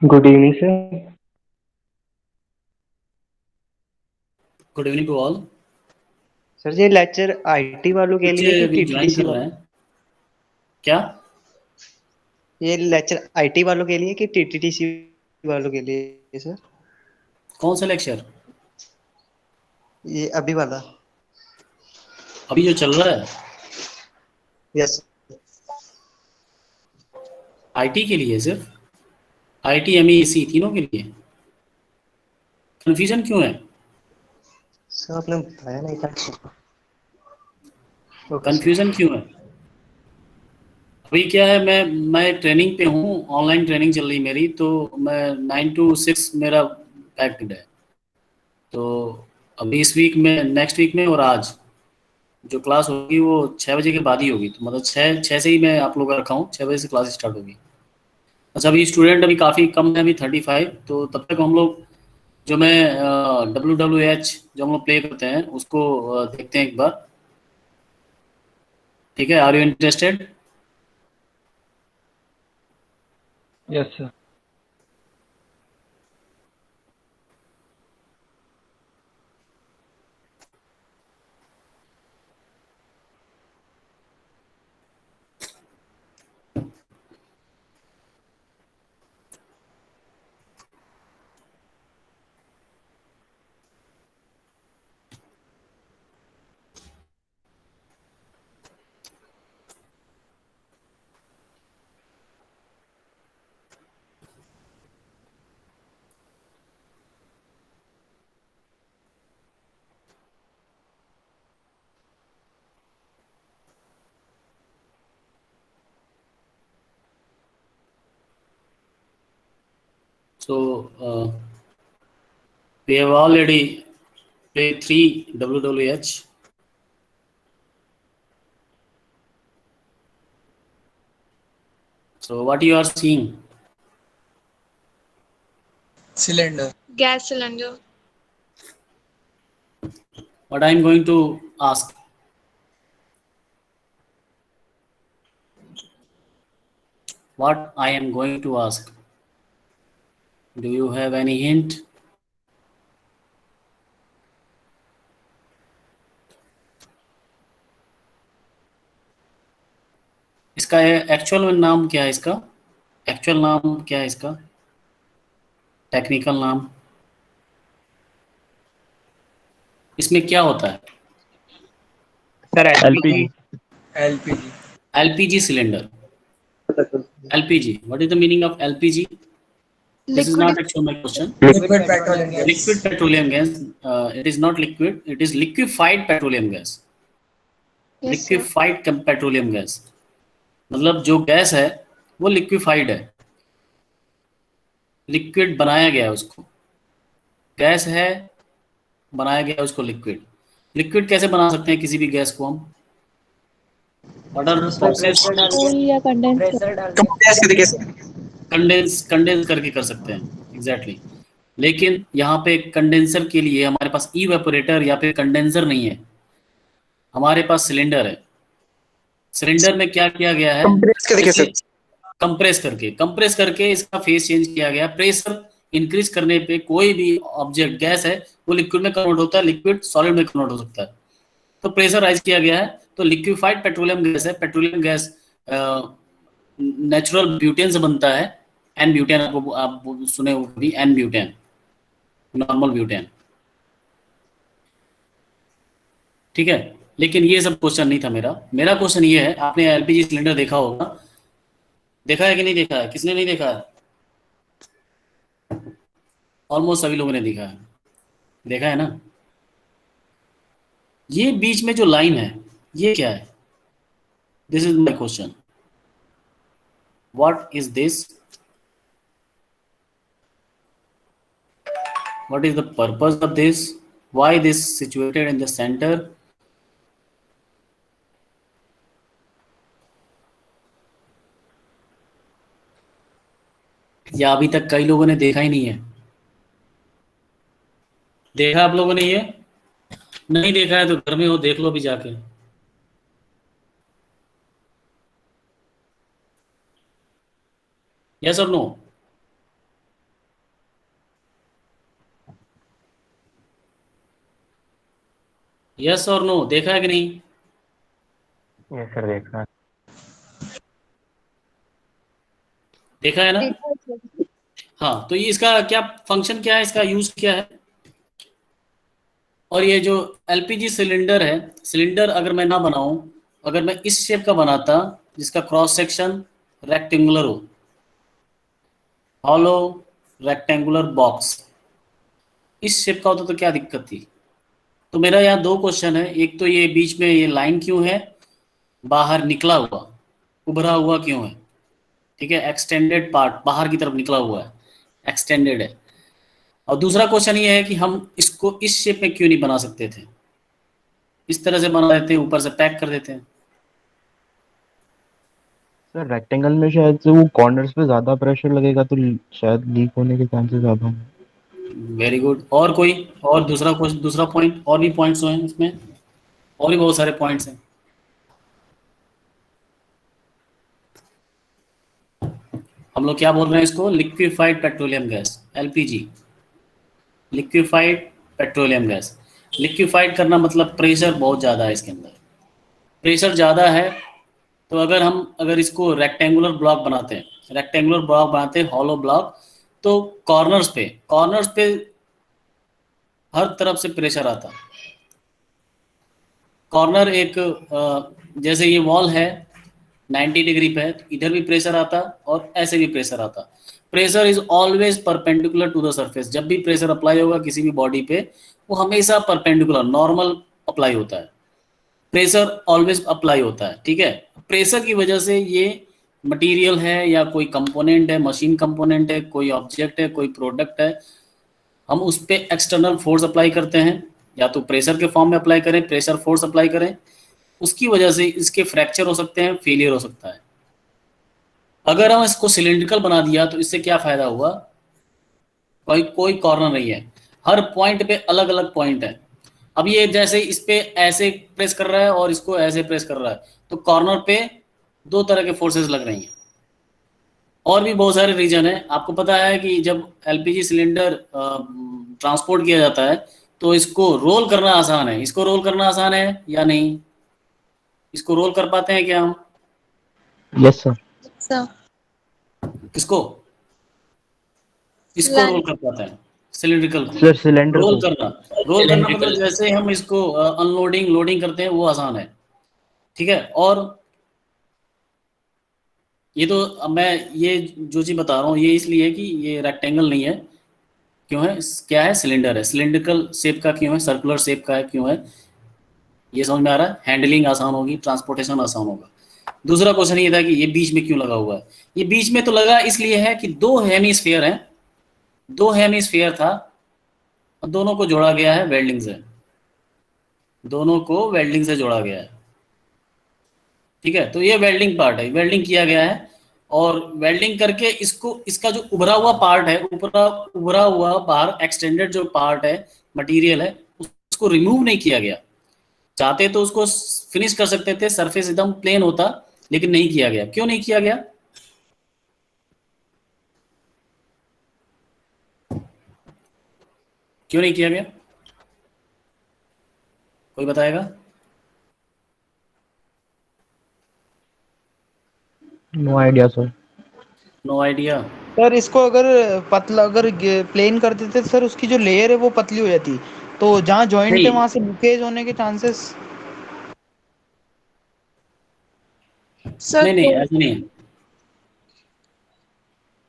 Good evening sir. Good evening to all. Sir ये lecture IT वालों के लिए बच्चे कि अभी ज्वाइन टीटीडीसी कर रहे वालों? हैं क्या? ये लेक्चर आईटी वालों के लिए कि टीटीडीसी वालों के लिए सर? कौन सा लेक्चर? ये अभी वाला। अभी जो चल रहा है यस। आईटी के लिए, सिर्फ आईटी एमईसी तीनों के लिए। कंफ्यूजन क्यों है? सर आपने बताया नहीं था। Okay sir. कंफ्यूजन क्यों है? अभी क्या है, मैं ट्रेनिंग पे हूँ, ऑनलाइन ट्रेनिंग चल रही मेरी, तो मैं 9 to 6 मेरा पैक्ड है। तो अभी इस वीक में, नेक्स्ट वीक में और आज जो क्लास होगी वो 6 बजे के बाद ही होगी। तो मतलब छः छः से ही मैं आप लोग का रखा हूँ, 6 बजे से क्लास स्टार्ट होगी। अच्छा, अभी स्टूडेंट अभी काफ़ी कम है, अभी 35। तो तब तक हम लोग, जो मैं WWH जो हम लोग प्ले करते हैं उसको देखते हैं एक बार। ठीक है, are you interested? Yes sir. So we have already played 3 WWH. So what you are seeing? Cylinder. Gas cylinder. What I am going to ask? What I am going to ask? Do you have any hint? इसका actual नाम क्या है? इसका actual नाम क्या है? इसका technical नाम? इसमें क्या होता है? Sir LPG. LPG. LPG cylinder. LPG, what is the meaning of LPG? This is Liquid. not actually my question. Liquid petroleum gas. Liquid petroleum gas. It is not liquid, it is liquefied petroleum gas. Yes, sir. Liquefied petroleum gas, मतलब जो gas है वो liquefied है, liquid बनाया गया है उसको। Gas है, बनाया गया है उसको लिक्विड। लिक्विड कैसे बना सकते हैं किसी भी गैस को हम? What are the process? Cool या कंडेंसर। प्रेशर डाल कंप्रेस करके सर। कंडेंस कंडेंस करके कर सकते हैं, एग्जैक्टली exactly. लेकिन यहाँ पे कंडेंसर के लिए हमारे पास इवेपोरेटर या फिर कंडेंसर नहीं है, हमारे पास सिलेंडर है। सिलेंडर में क्या किया गया है? कंप्रेस करके इसे सर। कंप्रेस करके इसका फेस चेंज किया गया। प्रेशर इंक्रीज करने पे कोई भी ऑब्जेक्ट, गैस है, वो लिक्विड में कन्वर्ट होता है, लिक्विड सॉलिड में कन्वर्ट हो सकता है। तो प्रेशर राइज किया गया है, तो लिक्विफाइड पेट्रोलियम गैस है। पेट्रोलियम गैस नेचुरल ब्यूटेन से बनता है। एन ब्यूटेन, आपको आप सुने हो कभी? N butane, normal butane. ठीक है, लेकिन ये सब क्वेश्चन नहीं था मेरा। मेरा क्वेश्चन ये है, आपने एलपीजी सिलेंडर देखा होगा, देखा है कि नहीं देखा है? किसने नहीं देखा है? ऑलमोस्ट सभी लोगों ने देखा है, देखा है ना? ये बीच में जो लाइन है, ये क्या है? This is my question. What is this? What is the purpose of this? Why this situated in the centre? या अभी तक कई लोगों ने देखा ही नहीं है? देखा आप लोगों ने ये? नहीं देखा है तो घर में हो, देख लो अभी जाके। यस और नो? यस और नो, देखा है कि नहीं? यस सर, देख रहा है। देखा है ना? देखा है सर। हाँ, तो ये इसका क्या फंक्शन, क्या है इसका, यूज क्या है? और ये जो एलपीजी सिलेंडर है, सिलेंडर अगर मैं ना बनाऊं, अगर मैं इस शेप का बनाता जिसका क्रॉस सेक्शन रेक्टेंगुलर हो, हॉलो रेक्टेंगुलर बॉक्स, इस शेप का होता तो क्या दिक्कत थी? तो मेरा यहाँ दो क्वेश्चन है। एक तो ये बीच में ये लाइन क्यों है, बाहर निकला हुआ, उभरा हुआ क्यों है? ठीक है, एक्सटेंडेड पार्ट बाहर की तरफ निकला हुआ है, एक्सटेंडेड है। और दूसरा क्वेश्चन ये है कि हम इसको इस शेप में क्यों नहीं बना सकते थे? इस तरह से बना देते हैं, ऊपर से पैक कर देते हैं। सर रेक्टेंगल में शायद से वो कॉर्नर्स पे ज्यादा प्रेशर लगेगा तो शायद लीक होने के चांसेस ज्यादा होंगे। Very good. और कोई, और दूसरा क्वेश्चन, दूसरा पॉइंट, और भी पॉइंट्स हैं इसमें, और भी बहुत सारे पॉइंट्स हैं। हम लोग क्या बोल रहे हैं इसको, liquefied petroleum gas, LPG, liquefied petroleum gas. Liquefied करना मतलब प्रेशर बहुत ज़्यादा है इसके अंदर, प्रेशर ज़्यादा है। तो अगर इसको रेक्टेंगुलर ब्लॉक बनाते हैं, रेक्टेंगुलर ब्लॉक बनाते हैं, हॉलो ब्लॉक, तो कॉर्नर्स पे हर तरफ से प्रेशर आता। कॉर्नर एक जैसे ये वॉल है 90 डिग्री पे है, तो इधर भी प्रेशर आता और ऐसे भी प्रेशर आता। Pressure is always perpendicular to the surface. जब भी प्रेशर अप्लाई होगा किसी भी बॉडी पे, वो हमेशा परपेंडिकुलर, नॉर्मल अप्लाई होता है, प्रेशर ऑलवेज अप्लाई होता है। ठीक है, प्रेशर की वजह से ये मटेरियल है या कोई कंपोनेंट है, मशीन कंपोनेंट है, कोई ऑब्जेक्ट है, कोई प्रोडक्ट है, हम उस पर एक्सटर्नल फोर्स अप्लाई करते हैं, या तो प्रेशर के फॉर्म में अप्लाई करें, प्रेशर फोर्स अप्लाई करें, उसकी वजह से इसके फ्रैक्चर हो सकते हैं, फेलियर हो सकता है। अगर हम इसको सिलिंड्रिकल बना दिया तो इससे क्या फायदा हुआ, कोई कोई कॉर्नर नहीं है, हर पॉइंट पे अलग अलग पॉइंट है। अब ये जैसे इस पे ऐसे प्रेस कर रहा है और इसको ऐसे प्रेस कर रहा है, तो कॉर्नर पे दो तरह के फोर्सेस लग रही हैं। और भी बहुत सारे रीजन है। आपको पता है कि जब एलपीजी सिलेंडर ट्रांसपोर्ट किया जाता है तो इसको रोल करना आसान है, इसको रोल करना आसान है या नहीं? इसको रोल कर पाते हैं क्या हम? Yes sir. सर किसको? इसको रोल कर पाते हैं, सिलिंड्रिकल को। सर सिलेंडर रोल को। करना, रोल करना मतलब जैसे हम इसको अनलोडिंग लोडिंग करते हैं, वो आसान है। ठीक है, और ये तो अब मैं ये जो चीज बता रहा हूँ ये इसलिए है कि ये रेक्टेंगल नहीं है, क्यों है, क्या है, सिलेंडर है। सिलिंड्रिकल शेप का क्यों है, सर्कुलर शेप का है क्यों है, ये समझ में आ रहा है? हैंडलिंग आसान होगी, ट्रांसपोर्टेशन आसान होगा। दूसरा क्वेश्चन ये था कि ये बीच में क्यों लगा हुआ है। ये बीच में तो लगा इसलिए है कि दो हेमिस्फीयर हैं, दो हेमिस्फीयर था, और दोनों को जोड़ा गया है वेल्डिंग से, दोनों को वेल्डिंग से जोड़ा गया है। ठीक है, तो ये वेल्डिंग पार्ट है, वेल्डिंग किया गया है, और वेल्डिंग करके इसको, इसका जो उभरा हुआ पार्ट है, उभरा हुआ बाहर एक्सटेंडेड जो पार्ट है, मटेरियल है, उसको रिमूव नहीं किया गया। चाहते तो उसको फिनिश कर सकते थे, सरफेस एकदम प्लेन होता, लेकिन नहीं किया गया। क्यों नहीं किया गया? क्यों नहीं किया गया, कोई बताएगा? No idea sir. No idea. Sir इसको अगर पतला, अगर प्लेन कर देते सर, उसकी जो लेयर है वो पतली हो जाती, तो जहाँ जॉइंट है नहीं वहां से लीकेज होने के चांसेस। सर नहीं नहीं, तो ऐसा नहीं है।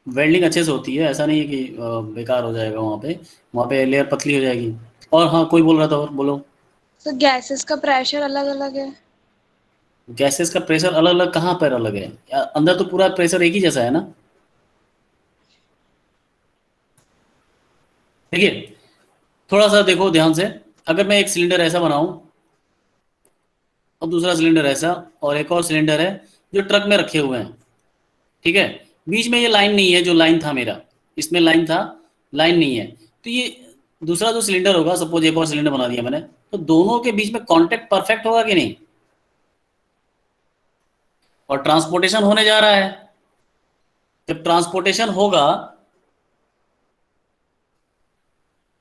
वेल्डिंग अच्छे से होती है, ऐसा नहीं है कि बेकार हो जाएगा वहाँ पे लेयर पतली हो जाएगी। और हाँ, कोई बोल रहा था, और बोलो। सर गैसेस का प्रेशर अलग अलग है। गैसेस का प्रेशर अलग अलग कहाँ पर अलग है? अंदर तो पूरा प्रेशर एक ही जैसा है ना। देखिए, थोड़ा सा देखो ध्यान से। अगर मैं एक सिलेंडर ऐसा बनाऊं और दूसरा सिलेंडर ऐसा, और एक और सिलेंडर है जो ट्रक में रखे हुए हैं, ठीक है, बीच में ये लाइन नहीं है, जो लाइन था मेरा, इसमें लाइन था, लाइन नहीं है, तो ये दूसरा जो सिलेंडर होगा, सपोज एक और सिलेंडर बना दिया मैंने, तो दोनों के बीच में कांटेक्ट परफेक्ट होगा कि नहीं? और ट्रांसपोर्टेशन होने जा रहा है, जब ट्रांसपोर्टेशन होगा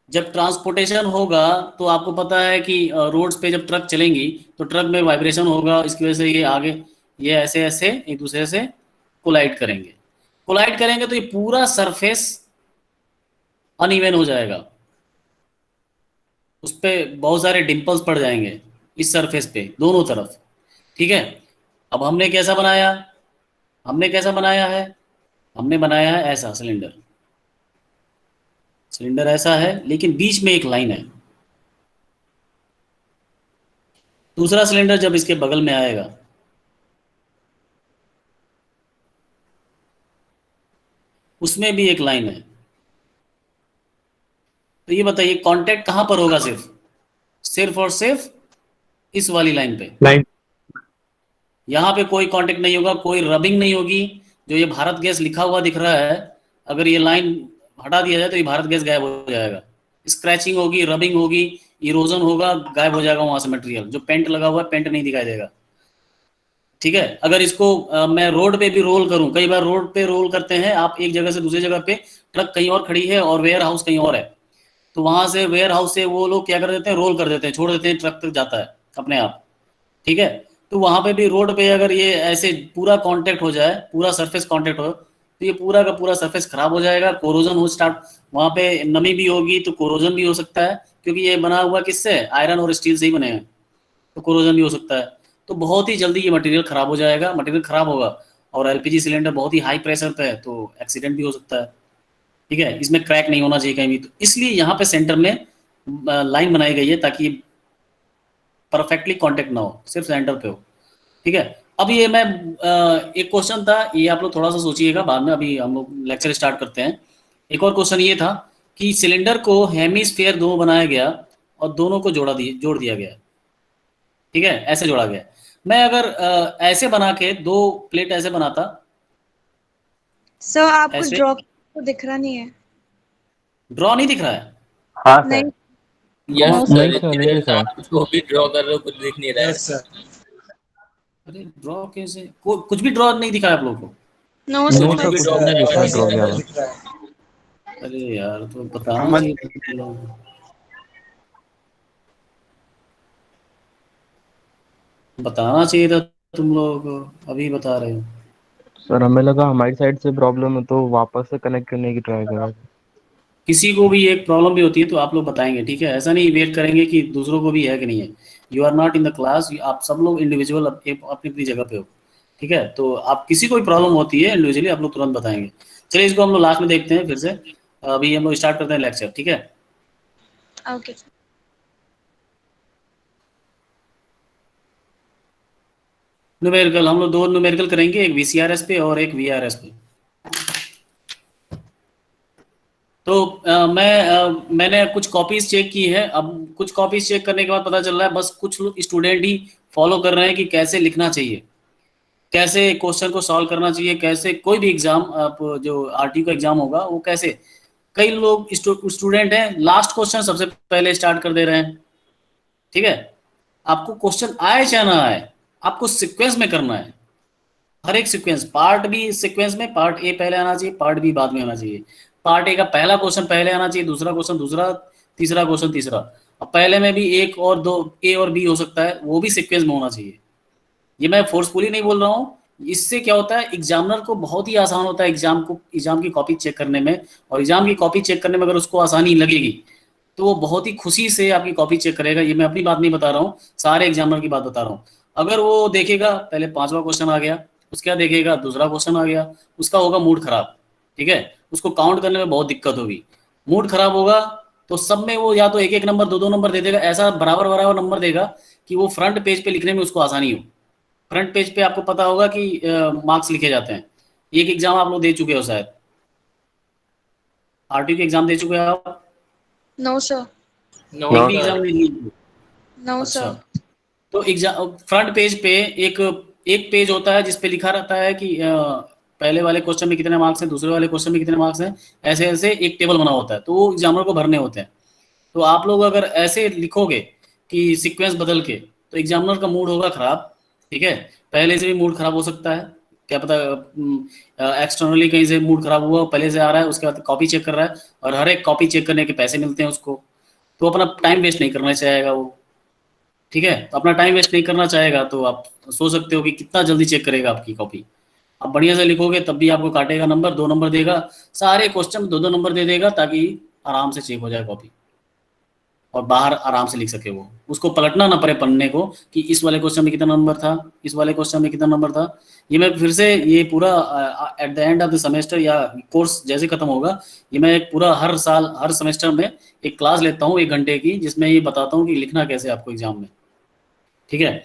जब ट्रांसपोर्टेशन होगा तो आपको पता है कि रोड्स पे जब ट्रक चलेंगी तो ट्रक में वाइब्रेशन होगा, इसकी वजह से ये आगे ये ऐसे ऐसे एक दूसरे से कोलाइड करेंगे। कोलाइड करेंगे तो ये पूरा सरफेस अनइवन हो जाएगा, उस पे बहुत सारे डिंपल्स पड़ जाएंगे इस सरफेस पे दोनों तरफ। ठीक है, अब हमने कैसा बनाया, हमने कैसा बनाया है, हमने बनाया है ऐसा सिलेंडर, सिलेंडर ऐसा है लेकिन बीच में एक लाइन है। दूसरा सिलेंडर जब इसके बगल में आएगा उसमें भी एक लाइन है। तो ये बताइए कांटेक्ट कहां पर होगा, सिर्फ सिर्फ और सिर्फ इस वाली लाइन पे। लाइन यहाँ पे कोई कांटेक्ट नहीं होगा, कोई रबिंग नहीं होगी। जो ये भारत गैस लिखा हुआ दिख रहा है, अगर ये लाइन हटा दिया जाए तो ये भारत गैस गायब हो जाएगा। स्क्रैचिंग होगी, रबिंग होगी, इरोजन होगा, गायब हो जाएगा वहां से मटेरियल। जो पेंट लगा हुआ है पेंट नहीं दिखाई देगा। ठीक है, अगर इसको मैं रोड पे भी रोल करूं, कई बार रोड पे रोल करते हैं आप, एक जगह से दूसरी जगह पे ट्रक कहीं और खड़ी है और वेयर हाउस कहीं और है, तो वहां से वेयर हाउस से वो लोग क्या कर देते हैं, रोल कर देते हैं, छोड़ देते हैं, ट्रक तक जाता है अपने आप। ठीक है, तो वहां पे भी रोड पे अगर ये ऐसे पूरा कांटेक्ट हो जाए, पूरा सरफेस कांटेक्ट हो, तो ये पूरा का पूरा सरफेस खराब हो जाएगा, कोरोजन हो स्टार्ट, वहां पे नमी भी होगी तो कोरोजन भी हो सकता है, क्योंकि ये बना हुआ किससे, आयरन और स्टील से ही बने हैं, तो कोरोजन भी हो सकता है। तो बहुत ही जल्दी ये मटेरियल खराब हो जाएगा, मटेरियल खराब होगा, और एलपीजी सिलेंडर बहुत ही हाई प्रेशर पे है तो एक्सीडेंट भी हो सकता है। ठीक है, इसमें क्रैक नहीं होना चाहिए कहीं भी, तो इसलिए यहाँ पे सेंटर में लाइन बनाई गई है ताकि परफेक्टली कांटेक्ट ना हो, सिर्फ सेंटर पे हो। ठीक है, अब ये मैं एक क्वेश्चन था, ये आप लोग थोड़ा सा सोचिएगा, बाद में अभी हम लोग लेक्चर स्टार्ट करते हैं। एक और क्वेश्चन ये था कि सिलेंडर को हेमिस्फीयर दो बनाया गया और दोनों को जोड़ दिया गया। ठीक है, ऐसे जोड़ा गया। मैं अगर ऐसे बना के दो प्लेट ऐसे बनाता, सर आपको ऐसे ड्रॉ तो दिख रहा नहीं है। ड्रॉ नहीं दिख रहा है। हाँ सर। नहीं यस No, सर, नहीं सर, इतनी नहीं देर दिख से रहा। आप जो भी ड्रॉ कर रहे हो कुछ दिख नहीं रहा है। Yes sir. अरे ड्रॉ कैसे, कुछ भी ड्रॉ नहीं दिखा है आप लोगों को? नो नो सर सर, कुछ भी कुछ ड्रॉ भी नहीं दिख रहा करेगा ड्रॉ किया हुआ। दिख रहा है। अरे यार, तो बताना चाहिए था तुम लोगों को। बताना चाहिए था तुम लोगों को, अभी बता रहे हो। सर हमें लगा हमारी साइड से प्रॉब्लम है तो वापस से कनेक्ट करने की ट्राई करा। किसी को भी एक प्रॉब्लम भी होती है तो आप लोग बताएंगे, ठीक है? ऐसा नहीं वेट करेंगे कि दूसरों को भी है कि नहीं है। You are not in the class, आप सब लोग इंडिविजुअल अपनी अपनी जगह पे हो। ठीक है, तो आप किसी को भी प्रॉब्लम होती है इंडिविजुअली आप लोग तुरंत बताएंगे। चलिए इसको हम लोग लास्ट में देखते हैं फिर से। अभी हम लोग स्टार्ट करते हैं लेक्चर, ठीक है? ओके। न्यूमेरिकल, हम लोग दो न्यूमेरिकल करेंगे, एक वीसीआरएस पे और एक वीआरएस पे। तो मैंने कुछ कॉपीज चेक की है। अब कुछ कॉपीज चेक करने के बाद पता चल रहा है बस कुछ लोग स्टूडेंट ही फॉलो कर रहे हैं कि कैसे लिखना चाहिए, कैसे क्वेश्चन को सॉल्व करना चाहिए, कैसे कोई भी एग्जाम, आप जो आरटी का एग्जाम होगा वो कैसे। कई लोग स्टूडेंट हैं लास्ट क्वेश्चन सबसे पहले स्टार्ट कर दे रहे हैं। ठीक है, आपको क्वेश्चन आए चाहे ना आए, आपको सीक्वेंस में करना है। हर एक सीक्वेंस, पार्ट बी सीक्वेंस में, पार्ट ए पहले आना चाहिए, पार्ट बी बाद में आना चाहिए। पार्ट ए का पहला क्वेश्चन पहले आना चाहिए, दूसरा क्वेश्चन दूसरा, तीसरा क्वेश्चन तीसरा। अब पहले में भी एक और दो, ए और बी हो सकता है, वो भी सीक्वेंस में होना चाहिए। ये मैं फोर्सफुली नहीं बोल रहा हूँ। इससे क्या होता है, एग्जामिनर को बहुत ही आसान होता है एग्जाम की कॉपी चेक करने में। और एग्जाम की कॉपी चेक करने में अगर उसको आसानी लगेगी तो वो बहुत ही खुशी से आपकी कॉपी चेक करेगा। ये मैं अपनी बात नहीं बता रहा हूँ, सारे एग्जामिनर की बात बता रहा हूँ। अगर वो देखेगा पहले पांचवा क्वेश्चन आ गया, उसके बाद देखेगा दूसरा क्वेश्चन आ गया, उसका होगा मूड खराब। ठीक है, उसको काउंट करने में बहुत दिक्कत होगी, मूड खराब होगा। तो सब में वो या तो एक एक नंबर, दो दो नंबर दे देगा, ऐसा बराबर बराबर नंबर देगा कि वो फ्रंट पेज पे लिखने में उसको आसानी हो। फ्रंट पेज पे आपको पता होगा कि मार्क्स लिखे जाते हैं। एक एग्जाम आप लोग दे चुके हो शायद, आरटी के एग्जाम दे चुके हो आप? No sir. नो एक भी सर, एग्जाम नहीं दिए? नो अच्छा, सर। तो एग्जाम फ्रंट पेज पे एक पेज होता है जिसपे लिखा रहता है कि पहले वाले क्वेश्चन में कितने मार्क्स हैं, दूसरे वाले क्वेश्चन में कितने मार्क्स हैं, ऐसे ऐसे एक टेबल बना होता है, तो वो एग्जामिनर को भरने होते हैं। तो आप लोग अगर ऐसे लिखोगे कि सीक्वेंस बदल के, तो एग्जामिनर का मूड होगा खराब। ठीक है, पहले से भी मूड खराब हो सकता है, क्या पता एक्सटर्नली कहीं से मूड खराब हुआ, पहले से आ रहा है, उसके बाद कॉपी चेक कर रहा है, और हर एक कॉपी चेक करने के पैसे मिलते हैं उसको। तो अपना टाइम वेस्ट नहीं करना चाहेगा वो, ठीक है। तो अपना टाइम वेस्ट नहीं करना चाहेगा तो आप सोच सकते हो कि कितना जल्दी चेक करेगा आपकी कॉपी। आप बढ़िया से लिखोगे तब भी आपको काटेगा नंबर, 2 नंबर देगा, सारे क्वेश्चन 2-2 नंबर दे देगा ताकि आराम से चेक हो जाए कॉपी और बाहर आराम से लिख सके वो, उसको पलटना ना पड़े पन्ने को कि इस वाले क्वेश्चन में कितना नंबर था, इस वाले क्वेश्चन में कितना नंबर था। ये मैं फिर से ये पूरा at the end of the semester या कोर्स जैसे खत्म होगा, ये मैं एक पूरा हर साल हर सेमेस्टर में एक क्लास लेता हूँ 1 घंटे की, जिसमें ये बताता हूँ कि लिखना कैसे आपको एग्जाम में, ठीक है।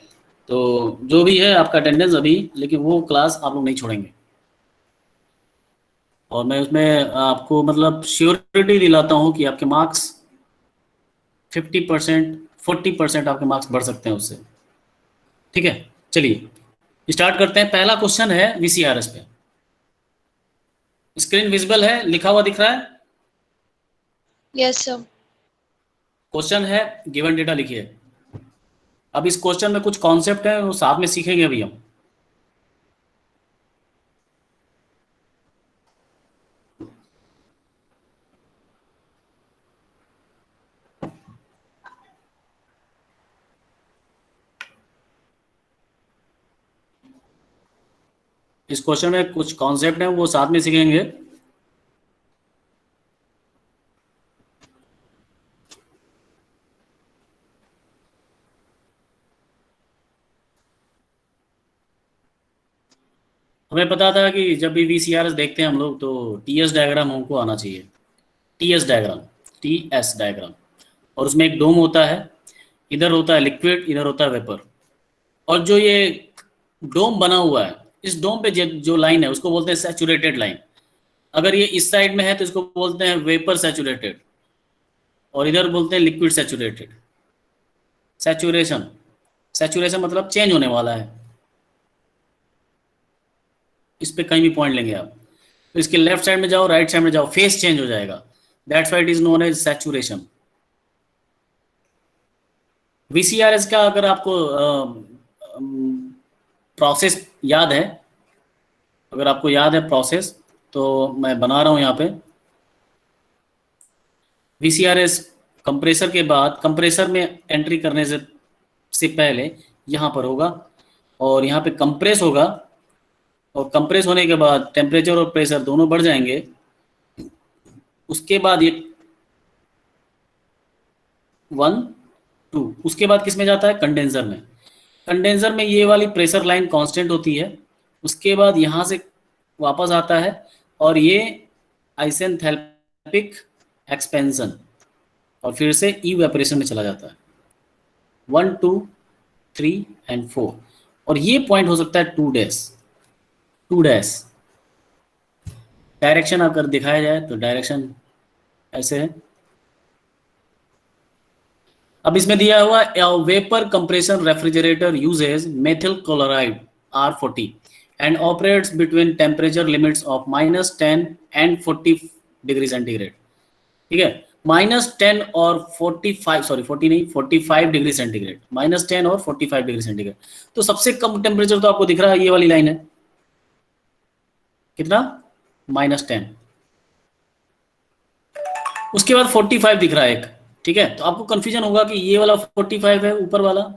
तो जो भी है आपका अटेंडेंस अभी, लेकिन वो क्लास आप लोग नहीं छोड़ेंगे और मैं उसमें आपको मतलब श्योरिटी दिलाता हूँ कि आपके मार्क्स 50% 40% आपके मार्क्स बढ़ सकते हैं उससे, ठीक है। चलिए स्टार्ट करते हैं। पहला क्वेश्चन है VCRS पे। स्क्रीन विजिबल है, लिखा हुआ दिख रहा है? Yes sir. क्वेश्चन है, गिवन डेटा लिखिए। अब इस क्वेश्चन में कुछ कॉन्सेप्ट है वो साथ में सीखेंगे अभी हम। इस क्वेश्चन में कुछ कॉन्सेप्ट हैं वो साथ में सीखेंगे। हमें पता था कि जब भी VCRS देखते हैं हम लोग तो TS डायग्राम हमको आना चाहिए। TS डायग्राम और उसमें एक डोम होता है, इधर होता है लिक्विड, इधर होता है वेपर। और जो ये डोम बना हुआ है, इस डोम पे जो लाइन है उसको बोलते हैं सैचुरेटेड लाइन। अगर ये इस साइड में है तो इसको बोलते हैं वेपर सैचुरेटेड और इधर बोलते हैं लिक्विड सैचुरेटेड। सैचुरेशन मतलब चेंज होने वाला है। इस पे कहीं भी पॉइंट लेंगे आप तो इसके लेफ्ट साइड में जाओ, राइट साइड में जाओ, फेस चेंज हो जाएगा। That's why it is known as saturation. VCRS का अगर आपको प्रोसेस याद है, अगर आपको याद है प्रोसेस, तो मैं बना रहा हूं यहाँ पे। VCRS कंप्रेसर के बाद, कंप्रेसर में एंट्री करने से पहले यहाँ पर होगा और यहाँ पे कंप्रेस होगा और कंप्रेस होने के बाद टेम्परेचर और प्रेशर दोनों बढ़ जाएंगे। उसके बाद ये 1 2, उसके बाद किस में जाता है? कंडेंसर में। कंडेंसर में ये वाली प्रेशर लाइन कांस्टेंट होती है। उसके बाद यहाँ से वापस आता है और ये आइसेंथैल्पिक एक्सपेंशन और फिर से इवेपोरेशन में चला जाता है। 1 2 3 एंड 4 और ये पॉइंट हो सकता है 2 डैश। डायरेक्शन अगर दिखाया जाए तो डायरेक्शन ऐसे है। अब इसमें दिया हुआ vapour compression refrigerator uses methyl chloride R40 and operates between temperature limits of -10 and 40 degree centigrade, ठीक है। -10 और 45, सॉरी 40 नहीं, 45 डिग्री सेंटीग्रेड, -10 और 45 डिग्री सेंटीग्रेड। तो सबसे कम टेम्परेचर तो आपको दिख रहा है, ये वाली लाइन है, कितना? -10। उसके बाद 45 दिख रहा है एक, ठीक है। तो आपको कंफ्यूजन होगा कि ये वाला 45 है, ऊपर वाला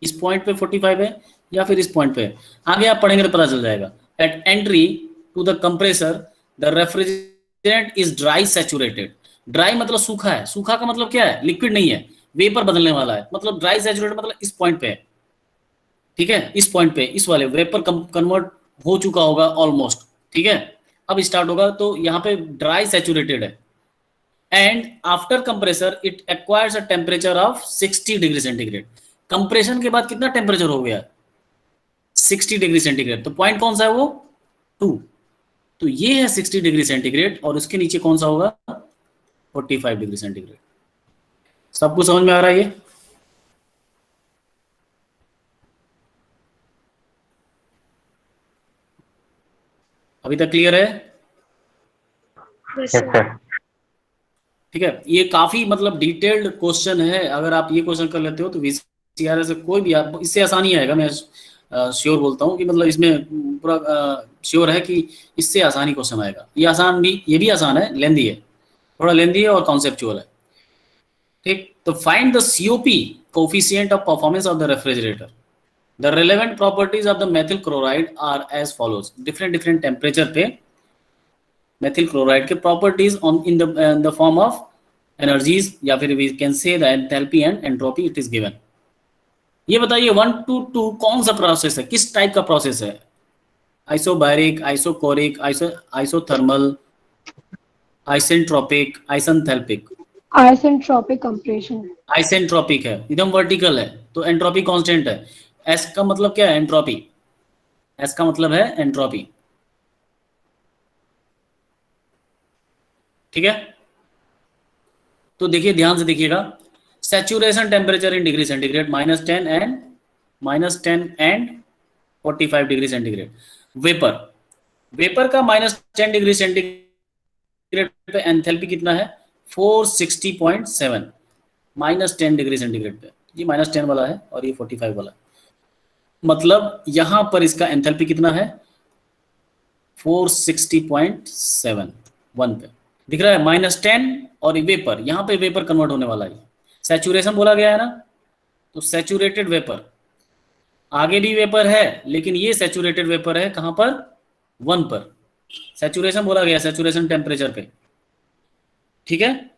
इस पॉइंट पे 45 है या फिर इस पॉइंट पे है। आगे आप पढ़ेंगे तो पता चल जाएगा। At entry to the compressor the refrigerant is dry saturated. Dry मतलब सूखा है। सूखा का मतलब क्या है? लिक्विड नहीं है, वेपर बदलने वाला है। मतलब ड्राई सैचुरेटेड मतलब इस पॉइंट पे है, ठीक है। इस पॉइंट पे, इस वाले वेपर कन्वर्ट हो चुका होगा ऑलमोस्ट, ठीक है। अब स्टार्ट होगा तो यहाँ पे ड्राई सैचुरेटेड है and after compressor it acquires a temperature of 60 degree centigrade. Compression के बाद कितना टेम्परेचर हो गया? 60 डिग्री सेंटीग्रेड। तो पॉइंट कौन सा है वो? 2। तो ये है 60 डिग्री सेंटीग्रेड और उसके नीचे कौन सा होगा? 45 डिग्री सेंटीग्रेड। सबको समझ में आ रहा है ये? अभी तक क्लियर है? Yes yes sir. सर। ठीक है। ये काफी मतलब डिटेल्ड क्वेश्चन है। अगर आप ये क्वेश्चन कर लेते हो तो VCRS से कोई भी आप इससे आसान ही आएगा। मैं श्योर बोलता हूँ कि मतलब इसमें पूरा श्योर है कि इससे आसान ही क्वेश्चन आएगा। ये आसान भी, ये भी आसान है, लेंदी है, थोड़ा लेंदी है और कॉन्सेप्चुअल है। ठीक, तो find the COP, coefficient of performance of the refrigerator. The relevant properties of the methyl chloride are as follows. Different different temperature पे मेथिल क्लोराइड के properties on in the form of energies, या फिर we can say the enthalpy and entropy it is given. ये बताइए 1 to 2 कौन सा process है, किस टाइप का प्रोसेस है? Isobaric, isochoric, isothermal, isentropic, isenthalpic? Isentropic compression. Isentropic है, एकदम वर्टिकल है, तो एंट्रोपी कांस्टेंट है। एस का मतलब क्या है? एंट्रोपी। एस का मतलब है एंट्रोपी। ठीक है, तो देखिए ध्यान से देखिएगा, saturation temperature in degree centigrade -10 and 45 degree centigrade. Vapour का -10 डिग्री सेंटीग्रेड पे एंथैल्पी कितना है? 460.7 -10 डिग्री सेंटीग्रेड पे। ये -10 वाला है और ये 45 वाला है, मतलब यहां पर इसका एंथैल्पी कितना है? 460.7 1 पे दिख रहा है, -10। और वेपर, यहाँ पे वेपर कन्वर्ट होने वाला है। सैचुरेशन बोला गया है ना, तो सैचुरेटेड वेपर, आगे भी वेपर है लेकिन ये सैचुरेटेड वेपर है कहां पर? 1 पर। सैचुरेशन बोला गया, सैचुरेशन टेम्परेचर पे। ठीक है,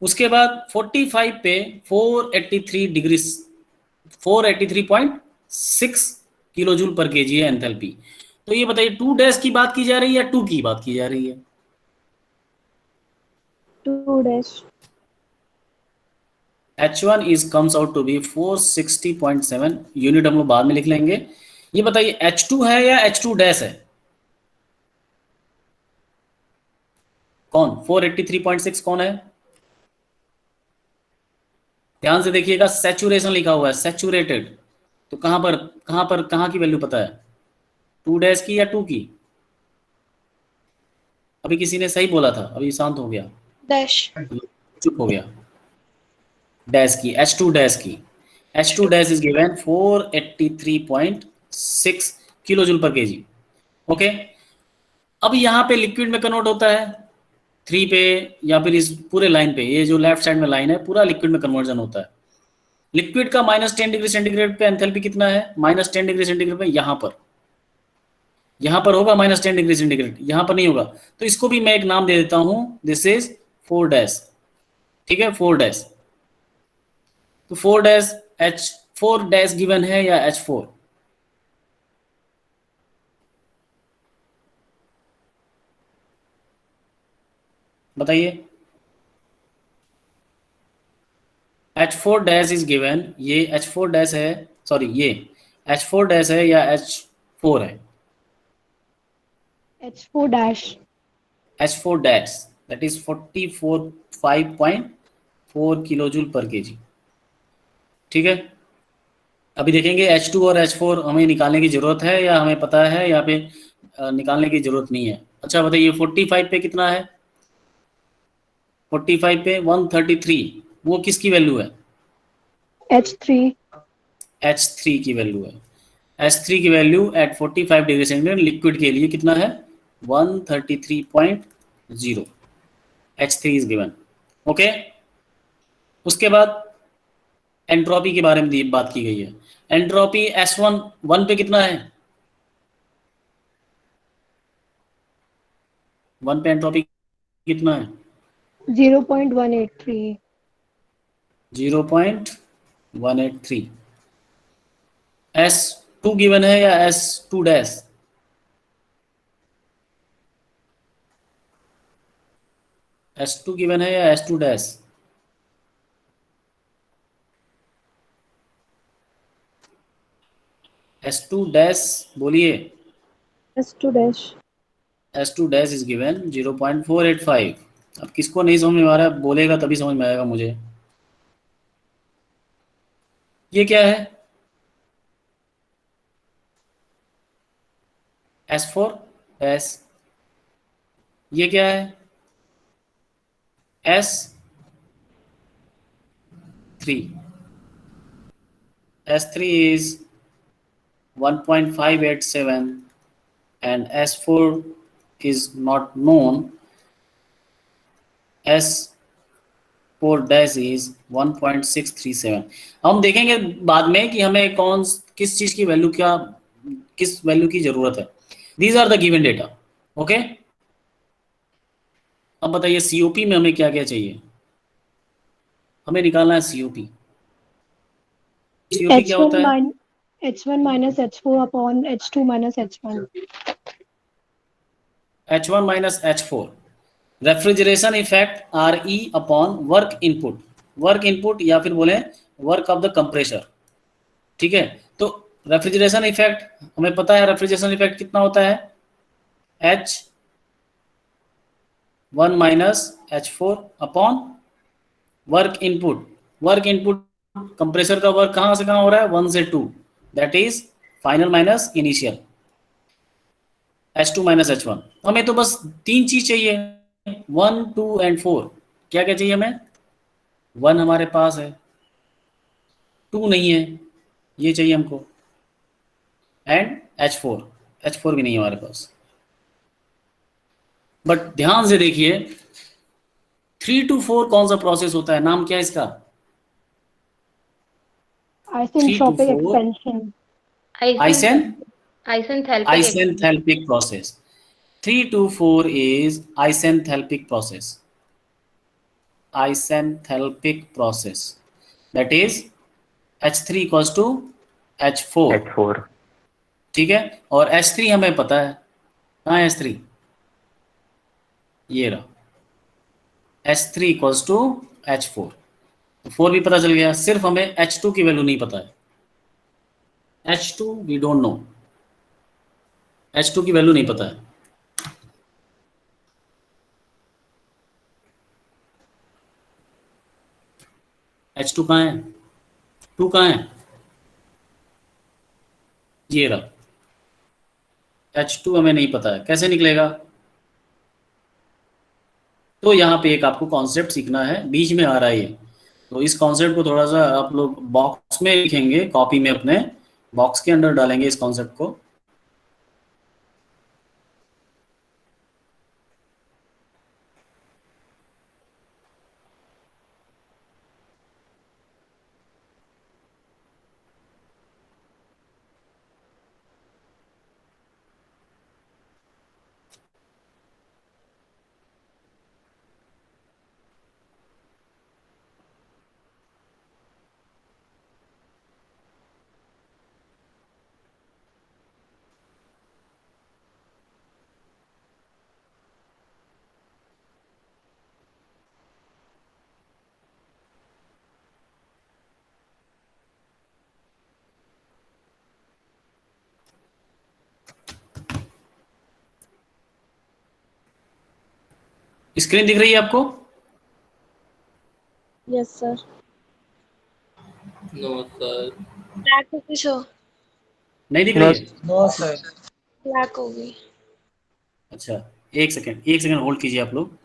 उसके बाद 45 पे 483.6 किलो जूल पर केजी है एंथैल्पी। तो ये बताइए 2 डैश की बात की जा रही है या 2 की बात की जा रही है? 2 dash. H1 is comes out to be 460.7 unit, हम लोग बाद में लिख लेंगे। ये बताइए H2 है या H2 डैश है? कौन? 483.6 कौन है? ध्यान से देखिएगा, सैचुरेशन लिखा हुआ है, सैचुरेटेड। तो कहां की वैल्यू पता है? 2 डैश की या 2 की? अभी किसी ने सही बोला था, अभी शांत हो गया, डैश। चुप हो गया। डैश की, H2 डैश की। H2 dash is given 483.6 kilo joule पर केजी। ओके, अब यहाँ पे लिक्विड में कन्वर्ट होता है 3 पे, या फिर इस पूरे लाइन पे, ये जो लेफ्ट साइड में लाइन है पूरा लिक्विड में कन्वर्जन होता है। लिक्विड का -10 डिग्री सेंटीग्रेड पे एंथैल्पी कितना है? -10 डिग्री सेंटीग्रेड पे यहाँ पर होगा -10 डिग्री सेंटीग्रेड, यहाँ पर नहीं होगा। तो इसको भी मैं एक नाम दे देता हूँ, दिस इज 4 डैश। ठीक है, 4 डैश। तो 4 डैश, H4 डैश गिवन है या H4? बताइए। H4 डैश इज गिवन, ये H4 डैश है, सॉरी ये H4 डैश है या H4 है? H4 dash. H4 dash that is 45.4 kilo joule पर केजी। ठीक है, अभी देखेंगे H2 और H4 हमें निकालने की जरूरत है या हमें पता है, यहाँ पे निकालने की जरूरत नहीं है। अच्छा बताइए 45 पे कितना है? 45 पे 133, वो किसकी वैल्यू है? H3। H3 की वैल्यू है। H3 की value at 45 degree centigrade liquid के लिए कितना है? 133.0। H3 is given. ओके, उसके बाद एंट्रोपी के बारे में बात की गई है। एंट्रोपी S1 1 पे कितना है? 1 पे एंट्रोपी कितना है? 0.183। 0.183। S2 गिवन है या S2 डैश? S2 गिवन है या S2 डैश? S2 डैश बोलिए। S2 dash. S2 dash is given 0.485। अब किसको नहीं समझ में आ रहा है बोलेगा तभी समझ में आएगा मुझे। ये क्या है? S4 dash. ये क्या है? S3। S3 is 1.587 and S4 is not known. S 4 dash is 1.637। हम देखेंगे बाद में कि हमें किस चीज की वैल्यू किस वैल्यू की जरूरत है। These are the given data. Okay, अब बताइए सीओपी में हमें क्या क्या चाहिए। हमें निकालना है सीओपी। सीओपी क्या होता है? H1 minus H4 upon H2 minus H1. H1 minus H4 refrigeration effect RE upon work input. Work input या फिर बोले वर्क ऑफ द कंप्रेसर। ठीक है, तो रेफ्रिजरेशन इफेक्ट हमें पता है, रेफ्रिजरेशन इफेक्ट कितना होता है? H1 minus H4 upon work input. Work input compressor का वर्क कहां से कहां हो रहा है? 1 से 2, that is final minus initial. H2 minus H1। हमें तो बस 3 चीज चाहिए, 1, 2 एंड 4। क्या क्या चाहिए हमें? 1 हमारे पास है, 2 नहीं है, ये चाहिए हमको, एंड H4 भी नहीं है हमारे पास। बट ध्यान से देखिए 3 to 4 कौन सा प्रोसेस होता है? नाम क्या है इसका? 3 to Isentropic 4 expansion. isenthalpic process। 3 to 4 is isenthalpic process। Isenthalpic process, that is H3 equals to H4। H4। ठीक है, और H3 हमें पता है, कहाँ है H3? ये रहा, H3 equals to H4। तो 4 भी पता चल गया, सिर्फ हमें H2 की वैल्यू नहीं पता है। H2 we don't know, H2 की वैल्यू नहीं पता है। H2 कहाँ है? 2 कहाँ है? ये रहा, H2 हमें नहीं पता है, कैसे निकलेगा? तो यहाँ पे एक आपको कॉन्सेप्ट सीखना है, बीच में आ रहा है ये, तो इस कॉन्सेप्ट को थोड़ा सा आप लोग बॉक्स में लिखेंगे, कॉपी में अपने बॉक्स के अंदर डालेंगे इस कॉन्सेप्ट को। स्क्रीन दिख रही है आपको? Yes, sir. No sir. Black होगी sir. नहीं दिख रही है? No sir. Black होगी. अच्छा, एक सेकेंड होल्ड कीजिए आप लोग।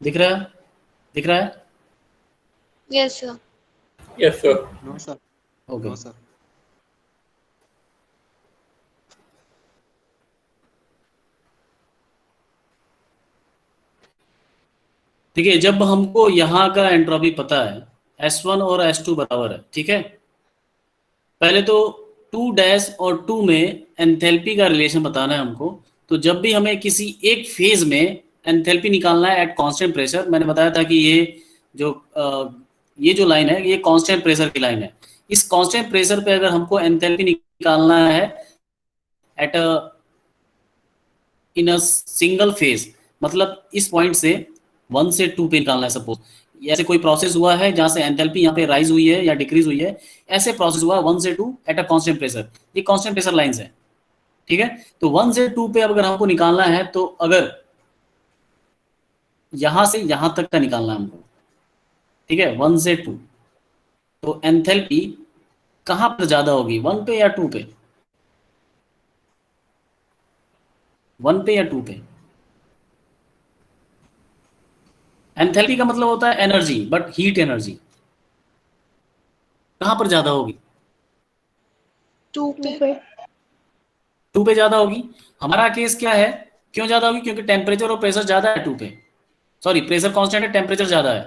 दिख रहा है? Yes, sir. Yes sir. No sir. Okay, no sir. ठीक है, जब हमको यहाँ का एंट्रोपी पता है, S1 और S2 बराबर है, ठीक है, पहले तो 2 डैश और 2 में एंथैल्पी का रिलेशन बताना है हमको। तो जब भी हमें किसी एक फेज में एंथैल्पी निकालना है एट कांस्टेंट प्रेशर, मैंने बताया था कि ये जो लाइन है ये कांस्टेंट प्रेशर की लाइन है। इस कांस्टेंट प्रेशर पे अगर हमको एंथैल्पी निकालना है at in a single phase, मतलब इस पॉइंट से 1 से 2 पे निकालना है। सपोज ऐसे कोई प्रोसेस हुआ है जहां से एंथैल्पी यहाँ पे राइज हुई है या डिक्रीज हुई है, ऐसे प्रोसेस हुआ 1 से 2 एट अ कांस्टेंट प्रेशर। ये कांस्टेंट प्रेशर लाइंस है, ठीक है। तो 1 से 2 पे अगर हमको निकालना है, तो अगर यहां से यहां तक का निकालना है हमको, ठीक है, 1 से 2। तो एंथैल्पी कहां पर ज्यादा होगी, 1 पे या 2 पे? 1 पे या 2 पे? एंथैल्पी का मतलब होता है एनर्जी, बट हीट एनर्जी कहां पर ज्यादा होगी? 2 2 पे। पे 2 पे ज्यादा होगी। हमारा केस क्या है, क्यों ज्यादा होगी? क्योंकि टेम्परेचर और प्रेशर ज्यादा है 2 पे। सॉरी, प्रेशर कांस्टेंट है, टेम्परेचर ज्यादा है।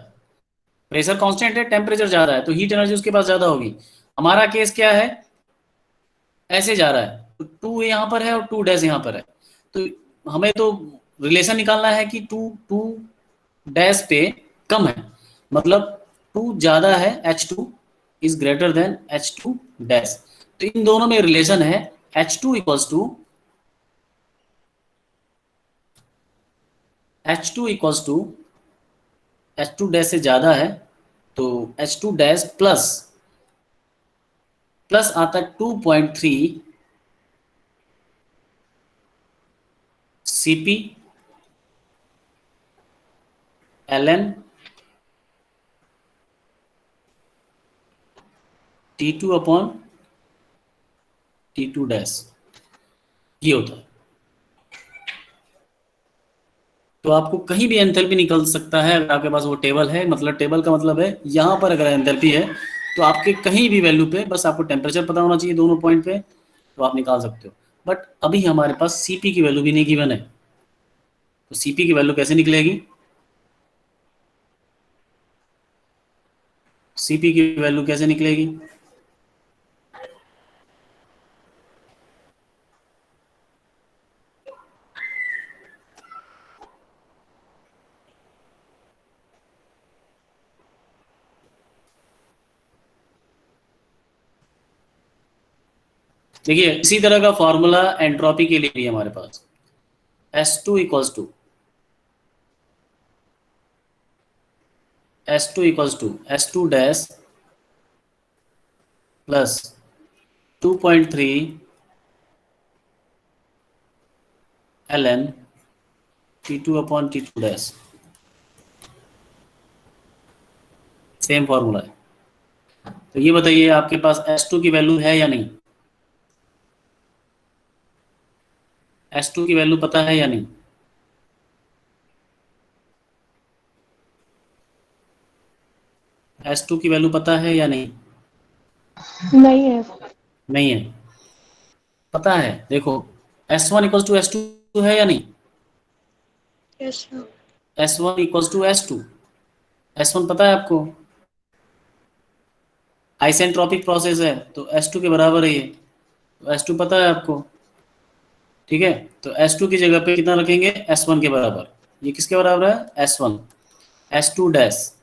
प्रेशर कांस्टेंट है, टेम्परेचर ज्यादा है, तो हीट एनर्जी उसके पास ज्यादा होगी। हमारा केस क्या है, ऐसे जा रहा है, तो 2 यहाँ पर है और 2 डैश यहाँ पर है। तो हमें तो रिलेशन निकालना है कि 2 डैश पे कम है, मतलब 2 ज्यादा है, H2 is greater than H2 dash. तो इन दोनों में रिलेशन है, H2 equals to H2 dash से ज्यादा है, तो H2 डैश प्लस आता है 2.3 Cp ln T2 upon T2 dash, ये होता है। तो आपको कहीं भी एंथैल्पी निकल सकता है अगर आपके पास वो टेबल है, मतलब टेबल का मतलब है यहाँ पर अगर एंथैल्पी है तो आपके कहीं भी वैल्यू पे बस आपको टेम्परेचर पता होना चाहिए दोनों पॉइंट पे, तो आप निकाल सकते हो। बट अभी हमारे पास सीपी की वैल्यू भी नहीं गिवन है, तो सीपी की वैल्यू कैसे निकलेगी? सीपी की वैल्यू कैसे निकलेगी? देखिए, इसी तरह का फॉर्मूला एंट्रोपी के लिए भी है हमारे पास। S2 equals to S2 dash plus 2.3 ln T2 upon T2 dash, same formula है। तो ये बताइए आपके पास S2 की वैल्यू है या नहीं? S2 की वैल्यू पता है या नहीं? S2 की वैल्यू पता है या नहीं? नहीं है। नहीं है, पता है। देखो, S1 इक्वल्स टू S2 है या नहीं? Yes sir. S1 equals to S2। S1 पता है आपको, आइसेंट्रोपिक प्रोसेस है, तो S2 के बराबर है ये, तो S2 पता है आपको, ठीक है। तो S2 की जगह पे कितना रखेंगे, S1 के बराबर। ये किसके बराबर है, S1। S2 dash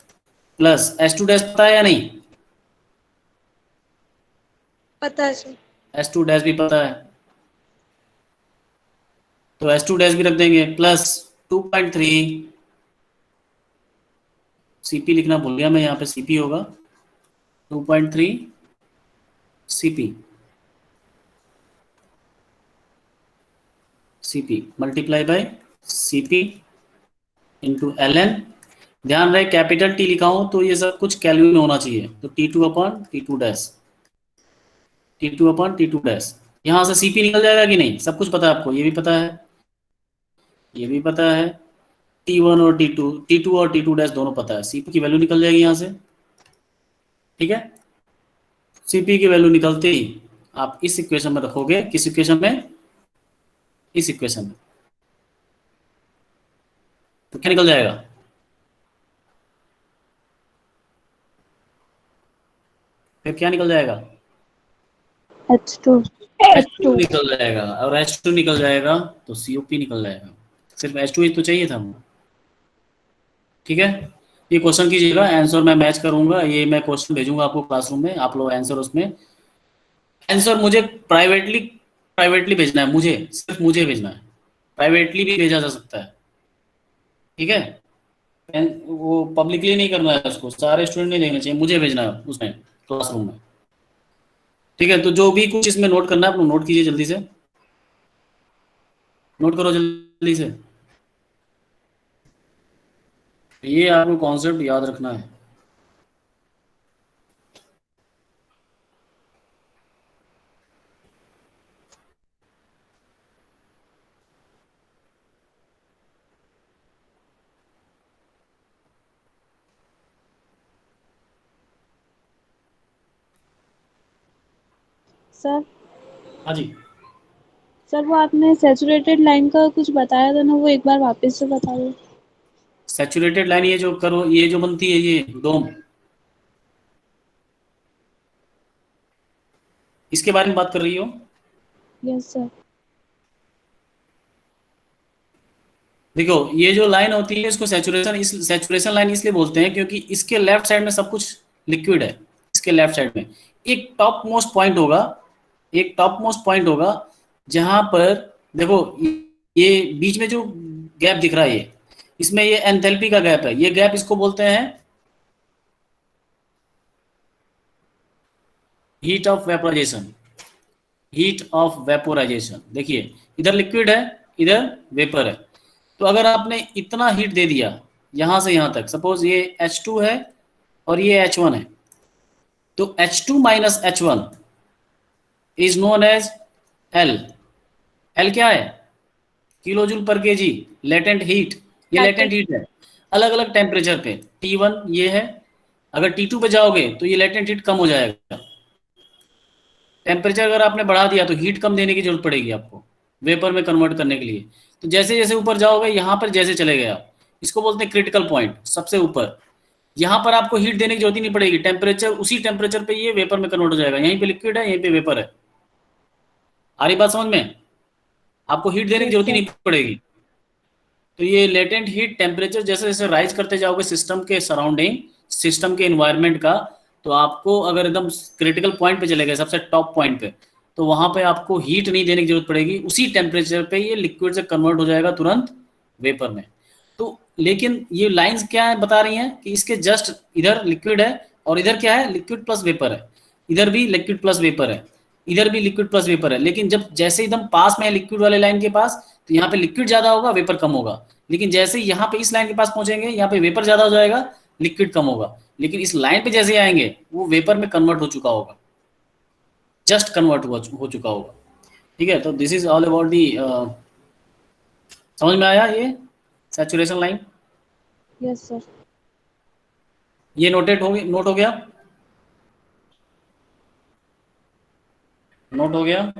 plus S2 dash पता है या नहीं? पता है सर। S2 डैश भी पता है, तो S2 डैश भी रख देंगे प्लस 2.3 Cp लिखना भूल गया मैं, यहाँ पे Cp होगा 2.3 Cp multiply by Cp into ln। ध्यान रहे कैपिटल T लिखा हूं तो ये सब कुछ केल्विन में होना चाहिए, तो T2 upon T2 dash, T2 upon T2 dash. यहाँ से Cp निकल जाएगा कि नहीं? सब कुछ पता है आपको, ये भी पता है, ये भी पता है, T1 और T2 और T2 डैश दोनों पता है। Cp की वैल्यू निकल जाएगी यहाँ से, ठीक है। Cp की वैल्यू निकलते ही आप इस इक्वेशन में रखोगे, किस इक्वेशन में, इस इक्वेशन में, तो क्या निकल जाएगा, फिर क्या निकल जाएगा, H2। H2 निकल जाएगा, और H2 निकल जाएगा तो COP निकल जाएगा। सिर्फ H2 ही तो चाहिए था हमको, ठीक है। ये क्वेश्चन कीजिएगा, आंसर मैं मैच करूंगा, ये मैं क्वेश्चन भेजूंगा आपको क्लासरूम में, आप लोग आंसर उसमें, आंसर मुझे प्राइवेटली भेजना है, मुझे सिर्फ मुझे भेजना है, प्राइवेटली भी भेजा जा सकता है, ठीक है। वो पब्लिकली नहीं करना है, उसको सारे स्टूडेंट नहीं देखना चाहिए, मुझे भेजना है उसमें क्लासरूम में, ठीक है। तो जो भी कुछ इसमें नोट करना है आप लोग नोट कीजिए, जल्दी से नोट करो, जल्दी से। ये आपको कॉन्सेप्ट याद रखना है। सर हाँ जी, सर वो आपने सैचुरेटेड लाइन का कुछ बताया था ना, वो एक बार वापस से बता दो। सैचुरेटेड लाइन ये जो करो, ये जो बनती है ये डोम, इसके बारे में बात कर रही हो? Yes sir. देखो ये जो लाइन होती है इसको सैचुरेशन लाइन इसलिए बोलते हैं क्योंकि इसके लेफ्ट साइड में सब कुछ लिक्विड है। इसके लेफ्ट साइड में एक टॉप मोस्ट पॉइंट होगा, एक टॉप मोस्ट पॉइंट होगा जहां पर देखो ये बीच में जो गैप दिख रहा है ये, इसमें ये एंथैल्पी का गैप है। ये गैप इसको बोलते हैं heat of vaporisation. Heat of vaporisation, देखिए इधर लिक्विड है, इधर वेपर है। तो अगर आपने इतना हीट दे दिया यहां से यहां तक, सपोज ये H2 है और ये H1 है, तो H2 minus H1 is known as L। L क्या है? किलो जूल पर केजी लेटेंट हीट। ये लेटेंट हीट है अलग अलग टेम्परेचर पे। T1 ये है, अगर T2 पे जाओगे तो ये लेटेंट हीट कम हो जाएगा। टेम्परेचर अगर आपने बढ़ा दिया तो हीट कम देने की जरूरत पड़ेगी आपको वेपर में कन्वर्ट करने के लिए। तो जैसे जैसे ऊपर जाओगे, यहाँ पर जैसे चले गए आप, इसको बोलते हैं क्रिटिकल पॉइंट, सबसे ऊपर। यहाँ पर आपको हीट देने की जरूरत ही नहीं पड़ेगी, टेम्परेचर उसी टेम्परेचर पे ये वेपर में कन्वर्ट हो जाएगा। यहीं पे लिक्विड है, यहीं पे वेपर है। आ रही बात समझ में? आपको हीट देने की जरूरत ही नहीं पड़ेगी। तो ये लेटेंट हीट टेम्परेचर जैसे जैसे राइज करते जाओगे सिस्टम के सराउंडिंग, सिस्टम के एनवायरनमेंट का, तो आपको अगर एकदम क्रिटिकल पॉइंट पे चले गए, सबसे टॉप पॉइंट पे, तो वहां पे आपको हीट नहीं देने की जरूरत पड़ेगी। उसी टेम्परेचर पे ये लिक्विड से कन्वर्ट हो जाएगा तुरंत वेपर में। तो लेकिन ये लाइंस क्या है बता रही हैं कि इसके जस्ट इधर लिक्विड है और इधर क्या है? लिक्विड प्लस वेपर है। इधर भी लिक्विड प्लस वेपर है, इधर भी लिक्विड प्लस वेपर है। लेकिन जब जैसे एकदम पास में है लिक्विड वाले लाइन के पास, तो यहाँ पे लिक्विड ज्यादा होगा, वेपर कम होगा। लेकिन जैसे ही यहाँ पे इस लाइन के पास पहुंचेंगे, यहाँ पे वेपर ज्यादा हो जाएगा, लिक्विड कम होगा। लेकिन इस लाइन पे जैसे आएंगे वो वेपर में कन्वर्ट हो चुका होगा, जस्ट कन्वर्ट हो चुका होगा। ठीक है, तो this is all about the. समझ में आया ये सैचुरेशन लाइन? Yes sir. ये नोट हो गया? नोट हो गया?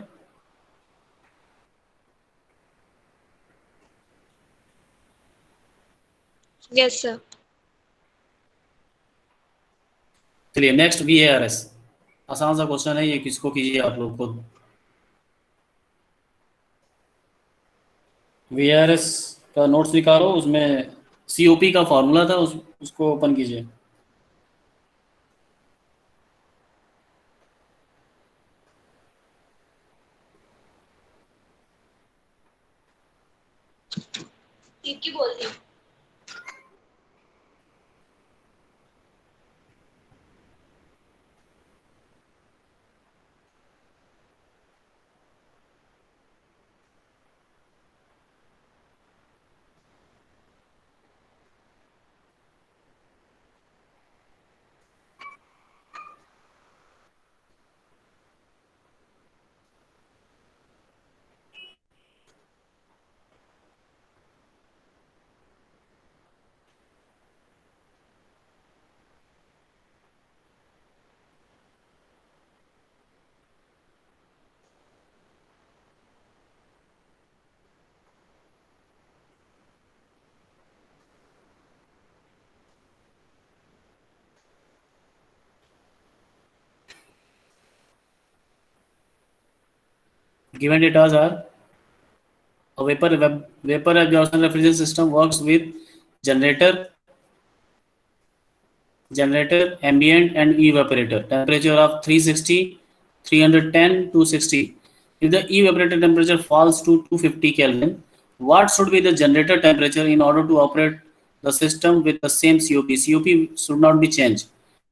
Yes sir. चलिए नेक्स्ट VARS। आसान सा क्वेश्चन है ये, किसको कीजिए आप लोग खुद। VARS का नोट्स निकालो, उसमें COP का फॉर्मूला था, उसको ओपन कीजिए। ठीक ही बोलती हूँ। Given data are a vapor absorption refrigeration system works with generator, ambient and evaporator. Temperature of 360, 310 to 60. If the evaporator temperature falls to 250 Kelvin, what should be the generator temperature in order to operate the system with the same COP? COP should not be changed.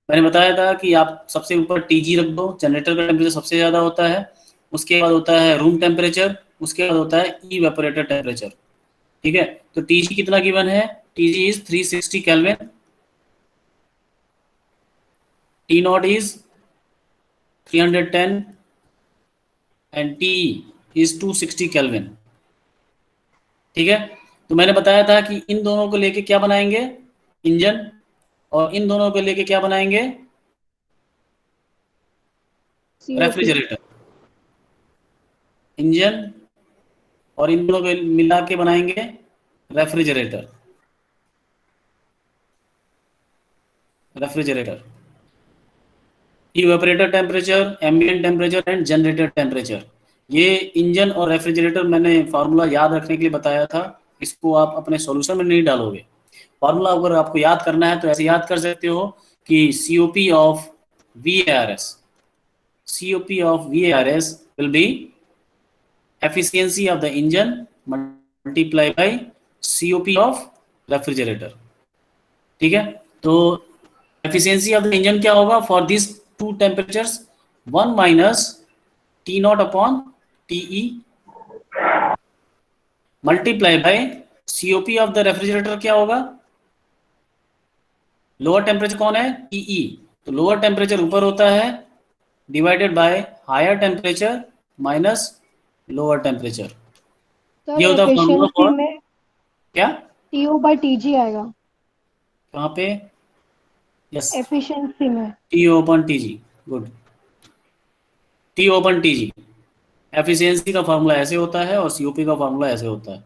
मैंने बताया था कि आप सबसे ऊपर TG रख दो, generator का टेम्परेचर सबसे ज़्यादा होता है, उसके बाद होता है रूम टेम्परेचर, उसके बाद होता है इवेपोरेटर टेम्परेचर। ठीक है, तो TG कितना गिवन है? TG is 360 Kelvin, T naught is 310 and TE is 260 Kelvin। ठीक है, तो मैंने बताया था कि इन दोनों को लेके क्या बनाएंगे, इंजन, और इन दोनों को लेके क्या बनाएंगे, COP. रेफ्रिजरेटर। इंजन और इन दोनों को मिला के बनाएंगे refrigerator. Refrigerator, evaporator temperature, ambient temperature and generator temperature. ये इंजन और रेफ्रिजरेटर मैंने फार्मूला याद रखने के लिए बताया था, इसको आप अपने सॉल्यूशन में नहीं डालोगे। फार्मूला अगर आपको याद करना है तो ऐसे याद कर सकते हो कि COP of VARS, COP of VARS will be efficiency of the engine multiplied by COP of refrigerator। ठीक है, तो efficiency of the engine क्या होगा for these two temperatures, 1 minus T naught upon TE multiply by COP of the refrigerator क्या होगा, lower temperature कौन है, TE, तो लोअर टेम्परेचर ऊपर होता है divided by higher temperature minus lower temperature. Sir ये होता है फॉर्मूला एफिशिएंसी फॉर में क्या, TO/TG आएगा। कहाँ पे, यस, एफिशिएंसी में TO upon TG, good, TO upon TG। Efficiency का फार्मूला ऐसे होता है और COP का फार्मूला ऐसे होता है,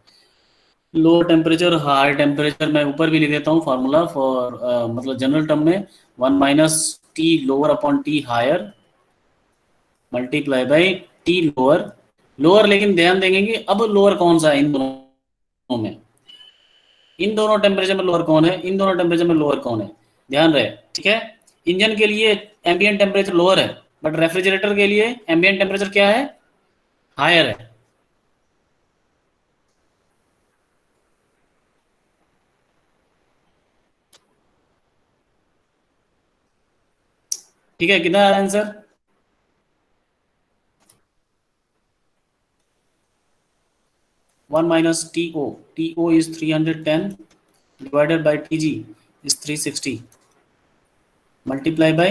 लोअर टेम्परेचर हायर टेम्परेचर। मैं ऊपर भी लिख देता हूँ फार्मूला फॉर मतलब जनरल टर्म में, 1 minus T lower upon T higher multiply by T lower. Lower लेकिन ध्यान देंगे कि अब लोअर कौन सा है इन दोनों में, इन दोनों टेम्परेचर में लोअर कौन है, इन दोनों टेम्परेचर में लोअर कौन है, ध्यान रहे। ठीक है, इंजन के लिए एम्बिएंट टेम्परेचर लोअर है, बट रेफ्रिजरेटर के लिए एम्बिएंट टेम्परेचर क्या है, हायर है। ठीक है, कितना answer, one minus TO is 310 divided by TG is 360 multiply by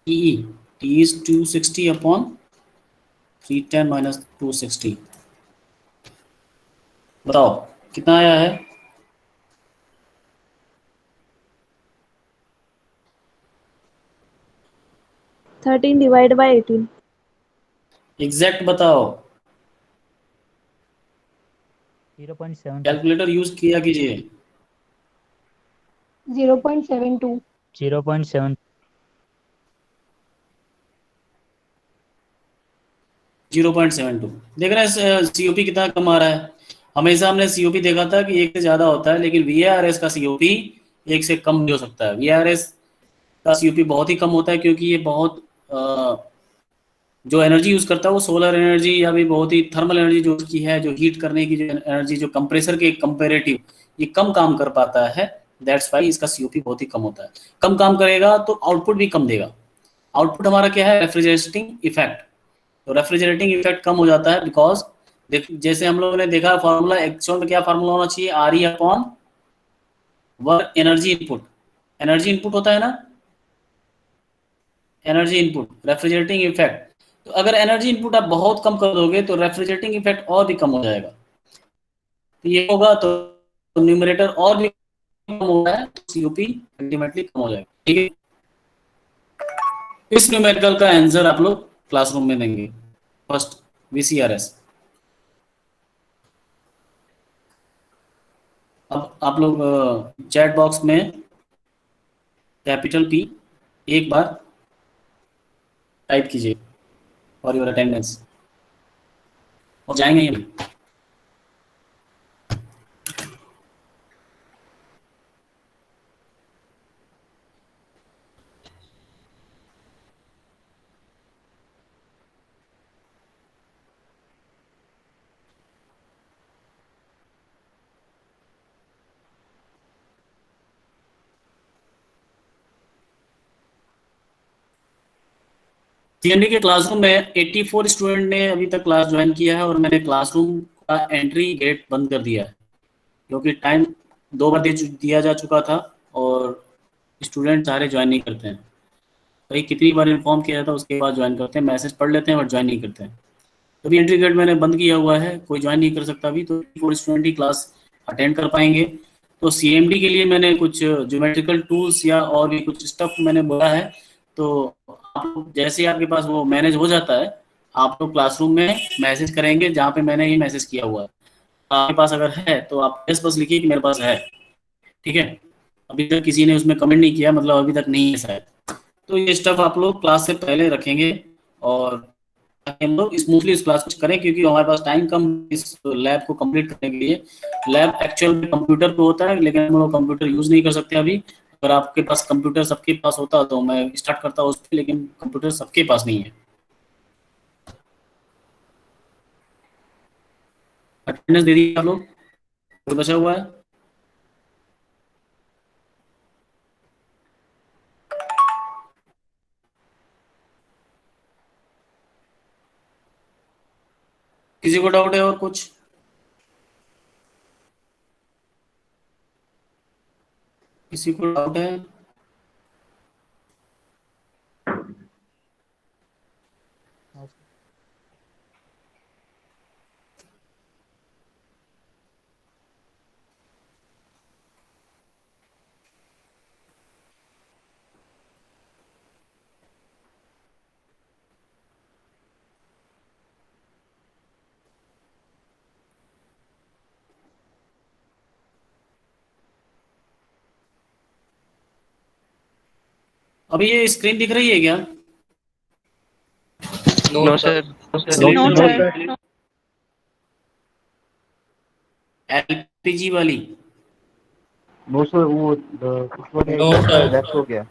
TE, T is 260 upon 310 minus 260। बताओ कितना आया है, थर्टीन डिवाइड बाई 18। एग्जैक्ट बताओ, 0.7 कैलकुलेटर यूज किया कीजिए। 0.72 0.7 0.72 देख रहे हैं, COP कितना कम आ रहा है। हमेशा हमने COP देखा था कि 1 से ज्यादा होता है, लेकिन VARS का COP 1 से कम भी हो सकता है। VARS का COP बहुत ही कम होता है क्योंकि ये बहुत जो एनर्जी यूज करता है वो सोलर एनर्जी या भी बहुत ही थर्मल एनर्जी जो उसकी है, जो हीट करने की जो एनर्जी, जो कंप्रेसर के कंपेरेटिव ये कम काम कर पाता है। दैट्स वाई इसका COP बहुत ही कम होता है। कम काम करेगा तो आउटपुट भी कम देगा। आउटपुट हमारा क्या है, रेफ्रिजरेटिंग इफेक्ट। तो रेफ्रिजरेटिंग इफेक्ट कम हो जाता है बिकॉज जैसे हम लोगों ने देखा फार्मूला, एक्चुअल में क्या फार्मूला होना चाहिए, RE upon work energy input. Energy input होता है ना, एनर्जी इनपुट, रेफ्रिजरेटिंग इफेक्ट। तो अगर एनर्जी इनपुट आप बहुत कम कर दोगे तो रेफ्रिजरेटिंग इफेक्ट और भी कम हो जाएगा। तो ये होगा तो न्यूमरेटर और भी कम हो रहा है तो COP अल्टीमेटली कम हो जाएगा। ठीक है, इस न्यूमेरिकल का आंसर आप लोग क्लासरूम में देंगे, फर्स्ट VCRS। अब आप लोग चैट बॉक्स में कैपिटल P एक बार टाइप कीजिए फॉर योर अटेंडेंस और जाएंगे ये। CND के क्लासरूम में 84 स्टूडेंट ने अभी तक क्लास ज्वाइन किया है और मैंने क्लासरूम का एंट्री गेट बंद कर दिया है क्योंकि टाइम 2 बार दिया जा चुका था और स्टूडेंट सारे ज्वाइन नहीं करते हैं। भाई कितनी बार इन्फॉर्म किया जाता है उसके बाद ज्वाइन करते हैं, मैसेज पढ़ लेते हैं बट ज्वाइन नहीं करते हैं। अभी एंट्री गेट मैंने बंद किया हुआ है, कोई ज्वाइन नहीं कर सकता अभी, तो 4 स्टूडेंट ही क्लास अटेंड कर पाएंगे। तो सीएमडी के लिए मैंने कुछ ज्योमेट्रिकल टूल्स या और भी कुछ स्टफ मैंने बोला है, तो आप जैसे ही आपके पास वो मैनेज हो जाता है आप लोग क्लासरूम में मैसेज करेंगे जहाँ पे मैंने ये मैसेज किया हुआ है। आपके पास अगर है तो आप बस लिखिए कि मेरे पास है, ठीक है। अभी तक किसी ने उसमें कमेंट नहीं किया, मतलब अभी तक नहीं है शायद। तो ये स्टफ आप लोग क्लास से पहले रखेंगे और ताकि हम लोग स्मूथली इस क्लास को करें, क्योंकि हमारे पास टाइम कम इस लैब को कंप्लीट करने के लिए। लैब एक्चुअल में कंप्यूटर पे होता है लेकिन हम लोग कंप्यूटर यूज़ नहीं कर सकते अभी। अगर आपके पास कंप्यूटर सबके पास होता तो मैं स्टार्ट करता उस पर, लेकिन कंप्यूटर सबके पास नहीं है। अटेंडेंस दे दीजिए आप लोग, कोई बचा हुआ है? किसी को डाउट है और कुछ? किसी को डाउट है? अभी ये स्क्रीन दिख रही है क्या? No, sir. No sir. LPG वाली? नो सर, वो उस पर No, sir. लेफ्ट हो गया।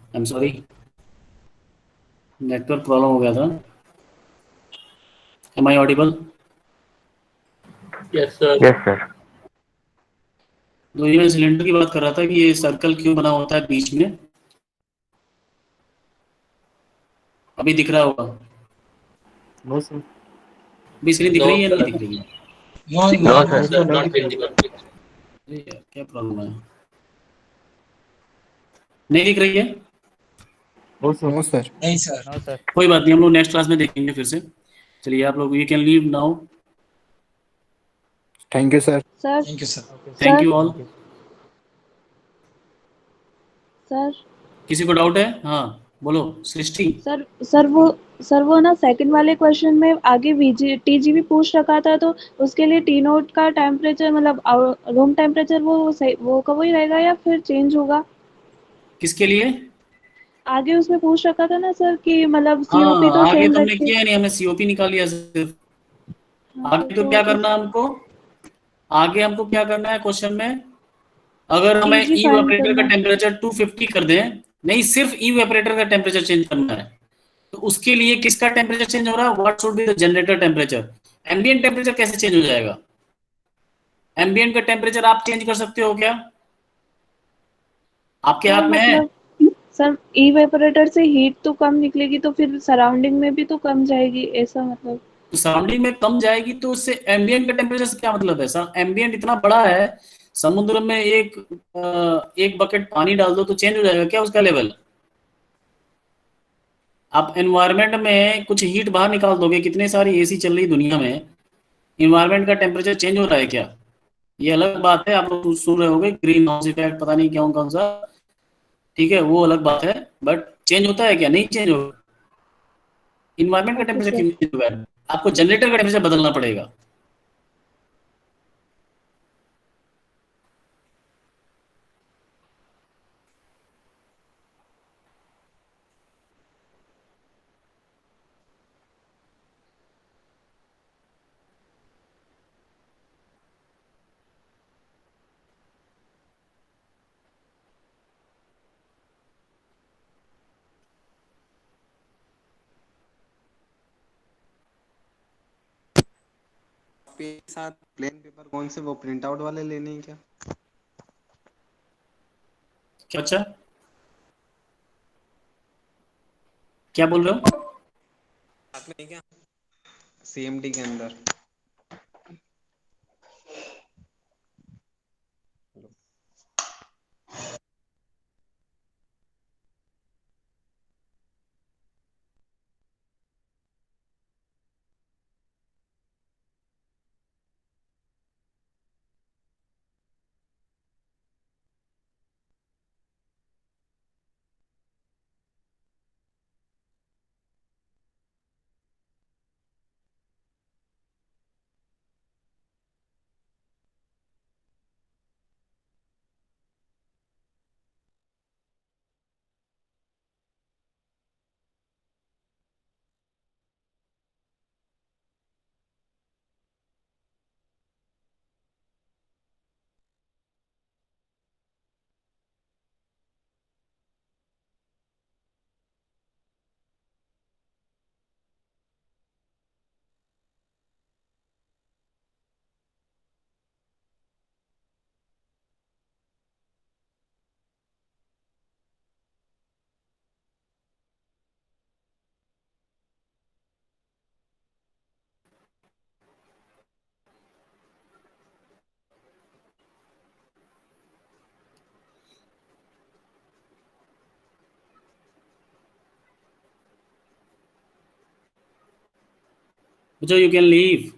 I am sorry, network problem हो गया था। Am I audible? Yes, sir. Yes sir. तो ये मैं सिलेंडर की बात कर रहा था कि ये सर्कल क्यों बना होता है बीच में। अभी दिख रहा होगा? No sir. अभी स्क्रीन दिख No, रही है या नहीं sir. दिख रही है? No, No, no, sir. Sir, not visible. अरे यार क्या प्रॉब्लम है, नहीं दिख रही है? No sir. No sir. नहीं सर। No sir. कोई बात नहीं, हम लोग नेक्स्ट क्लास में देखेंगे फिर से। चलिए आप लोग you can leave now. Thank you sir. Sir thank you sir. Thank sir you all. Sir किसी को डाउट है? हाँ बोलो सृष्टि। सर वो ना सेकंड वाले क्वेश्चन में आगे टीजीवी पूछ रखा था, तो उसके लिए टी नोट का टेम्परेचर मतलब रूम टेम्परेचर वो का वही रहेगा या फिर चेंज होगा? किसके लिए? आगे उसमें पूछ रखा था ना सर कि मतलब सीओपी तो हाँ आगे सेम तो हमने रखे। किया नहीं, हमने सीओपी निकाल लिया सिर्फ। हाँ सर, आगे तो क्या करना है हमको? आगे हमको क्या करना है क्वेश्चन में? अगर हमें टीजी फाइंड इवेपोरेटर का करना। टेम्परेचर 250 कर दें, नहीं सिर्फ इवेपोरेटर का टेम्परेचर चेंज करना है, तो उसके लिए किसका टेम्परेचर चेंज हो रहा है? What should be the generator temperature? Ambient temperature कैसे चेंज हो जाएगा? एम्बिएंट का टेम्परेचर आप चेंज कर सकते हो क्या? आपके सर हाथ में है? मतलब सर इवेपोरेटर से हीट तो कम निकलेगी, तो फिर सराउंडिंग में भी तो कम जाएगी, ऐसा मतलब। तो सराउंडिंग में कम जाएगी तो उससे एम्बिएंट का टेम्परेचर से क्या मतलब है सर? एम्बिएंट इतना बड़ा है, समुद्र में एक बकेट पानी डाल दो तो चेंज हो जाएगा क्या उसका लेवल? आप एनवायरनमेंट में कुछ हीट बाहर निकाल दोगे, कितने सारी एसी चल रही दुनिया में, इन्वायरमेंट का टेम्परेचर चेंज हो रहा है क्या? ये अलग बात है, आप लोग सुन रहे होगे ग्रीन हाउस इफेक्ट, पता नहीं क्यों कौन सा, ठीक है वो अलग बात है, बट चेंज होता है क्या? नहीं चेंज होगा। इन्वायरमेंट का ओके टेम्परेचर सर। क्यों चेंज होगा? आपको जनरेटर का टेम्परेचर बदलना पड़ेगा। आपके साथ प्लेन पेपर कौन से वो प्रिंट आउट वाले लेने हैं क्या? क्या? अच्छा क्या बोल रहे हो? साथ में है क्या सीएमडी के अंदर? बच्चों यू कैन लीव।